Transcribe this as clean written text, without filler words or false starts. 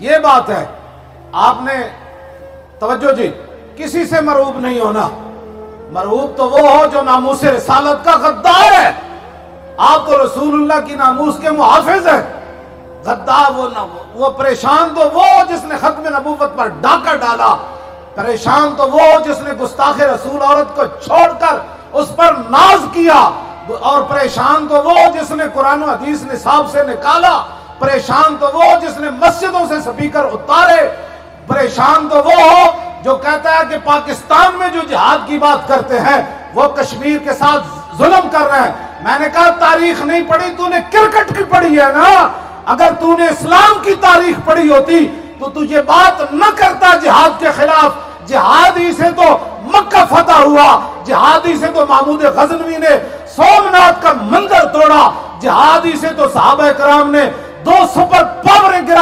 ये बात है। आपने तवज्जो जी, किसी से मरऊब नहीं होना। मरऊब तो वो हो जो नामूस रिसालत का गद्दार है। आप तो रसूलुल्लाह की नामूस के मुहाफिज है। गद्दार वो परेशान तो वो जिसने खत्म नबूवत पर डाका डाला। परेशान तो वो जिसने गुस्ताखे रसूल औरत को छोड़कर उस पर नाज किया। और परेशान तो वो जिसने कुरान हदीस निसाब से निकाला। परेशान तो वो जिसने मस्जिदों से स्पीकर उतारे। परेशान तो वो जो कहता है कि पाकिस्तान में जो जिहाद की बात करते हैं वो कश्मीर के साथ जुल्म कर रहे हैं। मैंने कहा तारीख नहीं पढ़ी, तूने क्रिकेट की पढ़ी है ना। अगर तूने इस्लाम की तारीख पढ़ी होती तो तुझे बात न करता जिहाद के खिलाफ। जिहादी से तो मक्का फतह हुआ, जिहादी से तो महमूद गजनवी ने सोमनाथ का मंदिर तोड़ा, जिहादी से तो सहाबा कराम ने 2 सुपर पावरें गिरा